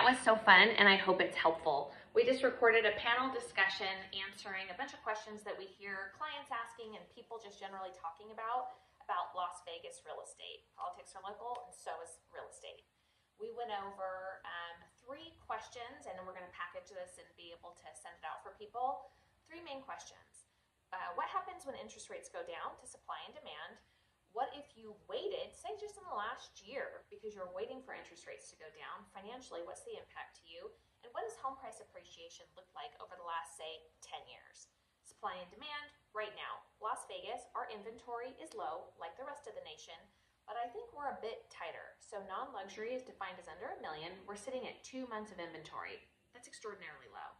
that was so fun, and I hope it's helpful. We just recorded a panel discussion answering a bunch of questions that we hear clients asking and people just generally talking about Las Vegas real estate. Politics are local, and so is real estate. We went over 3 questions, and we're going to package this and be able to send it out for people. 3 main questions. What happens when interest rates go down to supply and demand? What if you waited, say just in the last year, because you're waiting for interest rates to go down? Financially, what's the impact to you? And what does home price appreciation look like over the last, say, 10 years? Supply and demand, right now. Las Vegas, our inventory is low, like the rest of the nation, but I think we're a bit tighter. So non-luxury is defined as under $1 million. We're sitting at 2 months of inventory. That's extraordinarily low.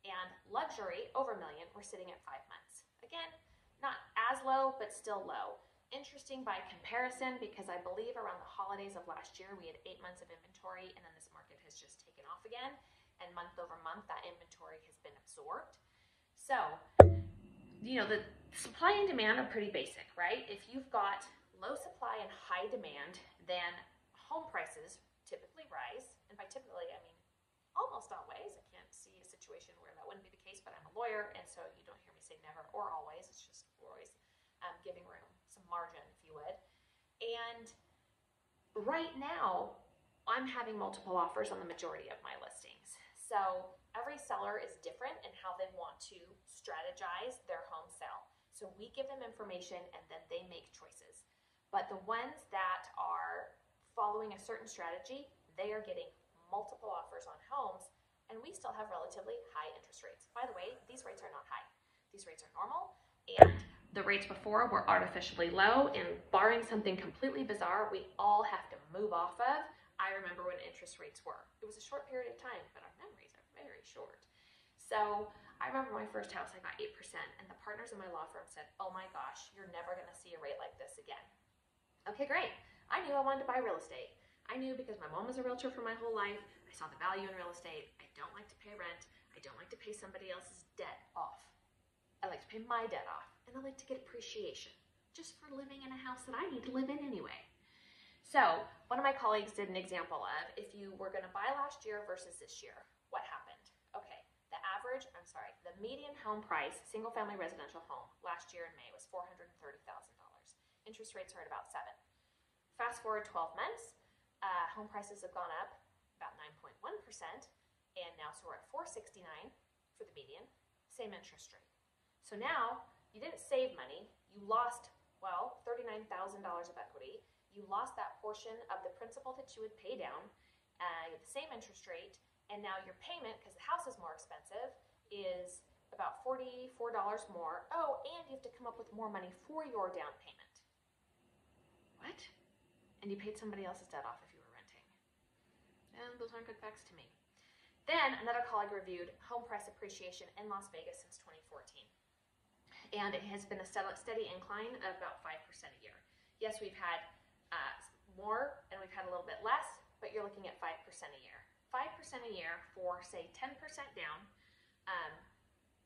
And luxury, over $1 million, we're sitting at 5 months. Again, not as low, but still low. Interesting by comparison, because I believe around the holidays of last year we had 8 months of inventory, and then this market has just taken off again, and month over month that inventory has been absorbed. So, the supply and demand are pretty basic, right? If you've got low supply and high demand, then home prices typically rise, and by typically I mean almost always. I can't see a situation where that wouldn't be the case, but I'm a lawyer, and so you don't hear me say never or always. It's just always giving room, some margin, if you would. And right now, I'm having multiple offers on the majority of my listings. So every seller is different in how they want to strategize their home sale. So we give them information and then they make choices. But the ones that are following a certain strategy, they are getting multiple offers on homes, and we still have relatively high interest rates. By the way, these rates are not high. These rates are normal, and the rates before were artificially low, and barring something completely bizarre we all have to move off of, I remember when interest rates were. It was a short period of time, but our memories are very short. So I remember my first house, I got 8%, and the partners in my law firm said, oh my gosh, you're never gonna see a rate like this again. Okay, great. I knew I wanted to buy real estate. I knew because my mom was a realtor for my whole life. I saw the value in real estate. I don't like to pay rent. I don't like to pay somebody else's debt off. I like to pay my debt off, and I like to get appreciation just for living in a house that I need to live in anyway. So one of my colleagues did an example of if you were going to buy last year versus this year, what happened? Okay, the median home price, single-family residential home last year in May was $430,000. Interest rates are at about 7. Fast forward 12 months, home prices have gone up about 9.1%, and now so we're at $469 for the median, same interest rate. So now you didn't save money, you lost, well, $39,000 of equity. You lost that portion of the principal that you would pay down, the same interest rate, and now your payment, because the house is more expensive, is about $44 more. Oh, and you have to come up with more money for your down payment. What? And you paid somebody else's debt off if you were renting. And those aren't good facts to me. Then another colleague reviewed home price appreciation in Las Vegas since 2014. And it has been a steady incline of about 5% a year. Yes, we've had more and we've had a little bit less, but you're looking at 5% a year. 5% a year for, say, 10% down,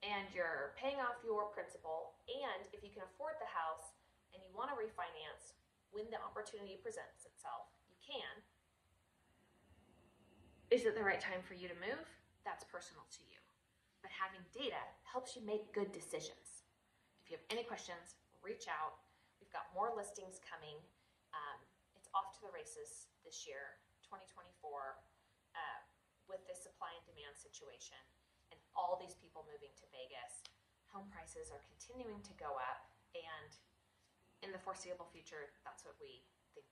and you're paying off your principal, and if you can afford the house and you want to refinance when the opportunity presents itself, you can. Is it the right time for you to move? That's personal to you. But having data helps you make good decisions. If you have any questions, reach out. We've got more listings coming. It's off to the races this year, 2024, with this supply and demand situation and all these people moving to Vegas. Home prices are continuing to go up, and in the foreseeable future, that's what we think